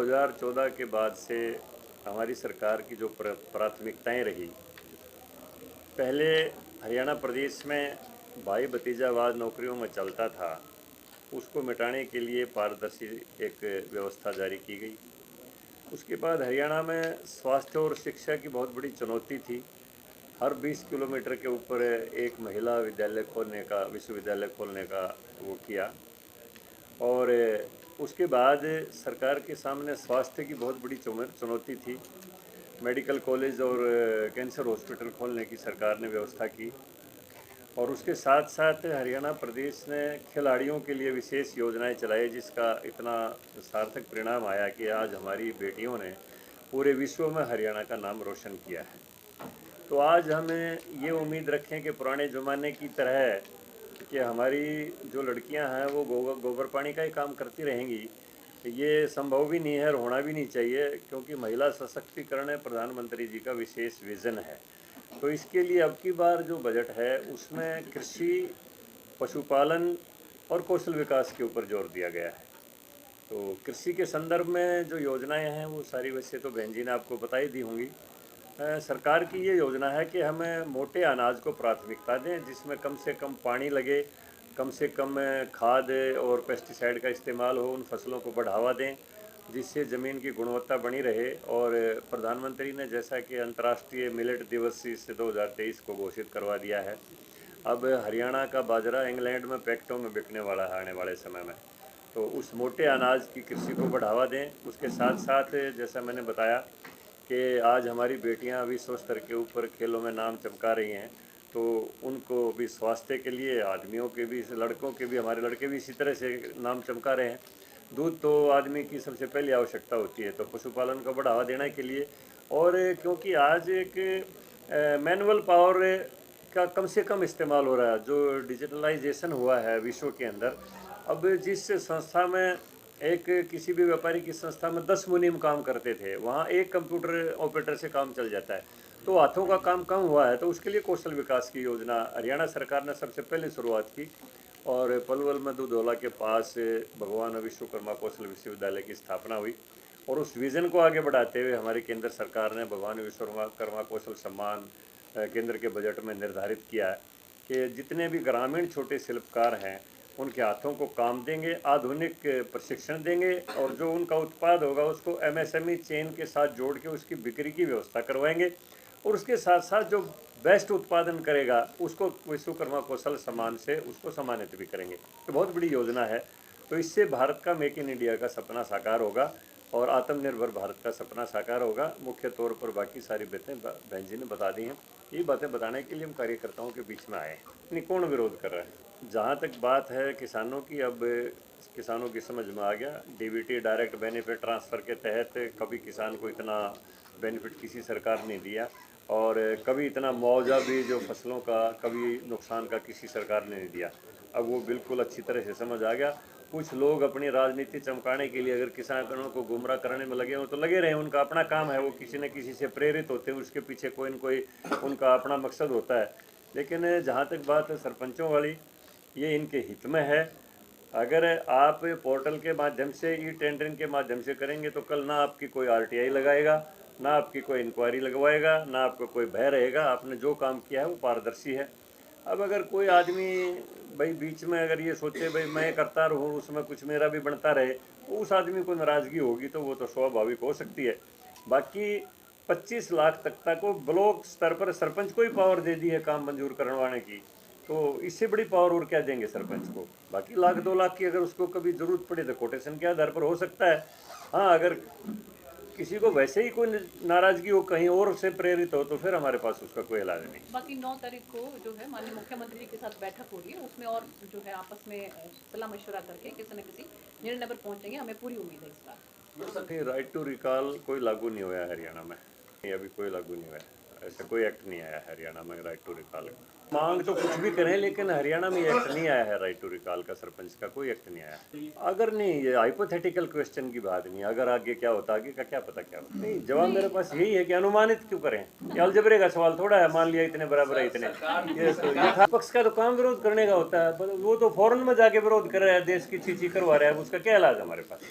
2014 के बाद से हमारी सरकार की जो प्राथमिकताएं रही, पहले हरियाणा प्रदेश में भाई भतीजावाद नौकरियों में चलता था, उसको मिटाने के लिए पारदर्शी एक व्यवस्था जारी की गई। उसके बाद हरियाणा में स्वास्थ्य और शिक्षा की बहुत बड़ी चुनौती थी। हर 20 किलोमीटर के ऊपर एक महिला विद्यालय खोलने का, विश्वविद्यालय खोलने का वो किया। और उसके बाद सरकार के सामने स्वास्थ्य की बहुत बड़ी चुनौती थी। मेडिकल कॉलेज और कैंसर हॉस्पिटल खोलने की सरकार ने व्यवस्था की। और उसके साथ साथ हरियाणा प्रदेश ने खिलाड़ियों के लिए विशेष योजनाएं चलाई, जिसका इतना सार्थक परिणाम आया कि आज हमारी बेटियों ने पूरे विश्व में हरियाणा का नाम रोशन किया है। तो आज हमें ये उम्मीद रखें कि पुराने ज़माने की तरह कि हमारी जो लड़कियां हैं वो गोबर पानी का ही काम करती रहेंगी, ये संभव भी नहीं है और होना भी नहीं चाहिए, क्योंकि महिला सशक्तिकरण प्रधानमंत्री जी का विशेष विज़न है। तो इसके लिए अब की बार जो बजट है उसमें कृषि, पशुपालन और कौशल विकास के ऊपर जोर दिया गया है। तो कृषि के संदर्भ में जो योजनाएं हैं वो सारी वैसे तो बहन जी ने आपको बताई दी होंगी। सरकार की ये योजना है कि हमें मोटे अनाज को प्राथमिकता दें, जिसमें कम से कम पानी लगे, कम से कम खाद और पेस्टिसाइड का इस्तेमाल हो, उन फसलों को बढ़ावा दें जिससे ज़मीन की गुणवत्ता बनी रहे। और प्रधानमंत्री ने जैसा कि अंतर्राष्ट्रीय मिलेट दिवस इस 2023 को घोषित करवा दिया है, अब हरियाणा का बाजरा इंग्लैंड में पैकेटों में बिकने वाला है आने वाले समय में। तो उस मोटे अनाज की कृषि को बढ़ावा दें। उसके साथ साथ जैसा मैंने बताया कि आज हमारी बेटियां विश्व स्तर के ऊपर खेलों में नाम चमका रही हैं, तो उनको भी स्वास्थ्य के लिए, आदमियों के भी, लड़कों के भी, हमारे लड़के भी इसी तरह से नाम चमका रहे हैं। दूध तो आदमी की सबसे पहली आवश्यकता होती है, तो पशुपालन को बढ़ावा देने के लिए। और क्योंकि आज एक मैनुअल पावर का कम से कम इस्तेमाल हो रहा है, जो डिजिटलाइजेशन हुआ है विश्व के अंदर। अब जिस संस्था में किसी भी व्यापारी की संस्था में 10 मुनीम काम करते थे, वहाँ एक कंप्यूटर ऑपरेटर से काम चल जाता है, तो हाथों का काम कम हुआ है। तो उसके लिए कौशल विकास की योजना हरियाणा सरकार ने सबसे पहले शुरुआत की और पलवल में दूधौला के पास भगवान विश्वकर्मा कौशल विश्वविद्यालय की स्थापना हुई। और उस विज़न को आगे बढ़ाते हुए हमारी केंद्र सरकार ने भगवान विश्वकर्मा कौशल सम्मान केंद्र के बजट में निर्धारित किया है कि जितने भी ग्रामीण छोटे शिल्पकार हैं उनके हाथों को काम देंगे, आधुनिक प्रशिक्षण देंगे, और जो उनका उत्पाद होगा उसको एमएसएमई चेन के साथ जोड़ के उसकी बिक्री की व्यवस्था करवाएंगे। और उसके साथ साथ जो बेस्ट उत्पादन करेगा उसको विश्वकर्मा कौशल सम्मान से उसको सम्मानित भी करेंगे। तो बहुत बड़ी योजना है। तो इससे भारत का मेक इन इंडिया का सपना साकार होगा और आत्मनिर्भर भारत का सपना साकार होगा। मुख्य तौर पर बाकी सारी बातें बहन जी ने बता दी हैं। ये बातें बताने के लिए हम कार्यकर्ताओं के बीच में आए हैं। कौन विरोध कर रहा है? जहाँ तक बात है किसानों की, अब किसानों की समझ में आ गया, डीबीटी डायरेक्ट बेनिफिट ट्रांसफ़र के तहत कभी किसान को इतना बेनिफिट किसी सरकार ने दिया, और कभी इतना मुआवजा भी जो फसलों का कभी नुकसान का किसी सरकार ने नहीं दिया। अब वो बिल्कुल अच्छी तरह से समझ आ गया। कुछ लोग अपनी राजनीति चमकाने के लिए अगर किसानों को गुमराह करने में लगे हों तो लगे रहे, उनका अपना काम है, वो किसी न किसी से प्रेरित होते हैं, उसके पीछे कोई न कोई उनका अपना मकसद होता है। लेकिन जहाँ तक बात है सरपंचों वाली, ये इनके हित में है। अगर आप पोर्टल के माध्यम से, ई टेंडरिंग के माध्यम से करेंगे तो कल ना आपकी कोई आरटीआई लगाएगा, ना आपकी कोई इंक्वायरी लगवाएगा, ना आपका कोई भय रहेगा। आपने जो काम किया है वो पारदर्शी है। अब अगर कोई आदमी भाई बीच में अगर ये सोचे भाई मैं करता रहूँ, उसमें कुछ मेरा भी बनता रहे, तो उस आदमी को नाराज़गी होगी, तो वो तो स्वाभाविक हो सकती है। बाकी 25 लाख तक को ब्लॉक स्तर पर सरपंच को ही पावर दे दी है काम मंजूर करवाने की, तो इससे बड़ी पावर और क्या देंगे सरपंच को। बाकी 1-2 लाख की अगर उसको कभी ज़रूरत पड़े तो कोटेशन के आधार पर हो सकता है। हाँ, अगर किसी को वैसे ही कोई नाराज़गी हो, कहीं और से प्रेरित हो, तो फिर हमारे पास उसका कोई इलाज नहीं। बाकी 9 तारीख को जो है माननीय मुख्यमंत्री जी के साथ बैठक हो रही है, उसमें और जो है आपस में सलाह मशवरा करके किसी न किसी निर्णय पर पहुंचेंगे, हमें पूरी उम्मीद है इस बार। राइट टू रिकॉल कोई लागू नहीं हुआ है हरियाणा में, अभी कोई लागू नहीं हुआ है। ऐसा कोई एक्ट नहीं आया हरियाणा में राइट टू रिकॉल का। मांग तो कुछ भी करें, लेकिन हरियाणा में एक्ट नहीं आया है राइट टू रिकॉल का, सरपंच का कोई एक्ट नहीं आया। अगर नहीं, ये हाइपोथेटिकल क्वेश्चन की बात नहीं, अगर आगे क्या होता, आगे का क्या पता क्या होता। नहीं, जवाब मेरे पास यही है कि अनुमानित क्यों करें। ये अलजबरे का सवाल थोड़ा है, मान लिया इतने बराबर है इतने। ये तो यथापक्ष का तो काम विरोध करने का होता है, वो तो फौरन में जाके विरोध कर रहा है, देश की चीची करवा रहा है, उसका क्या इलाज हमारे पास।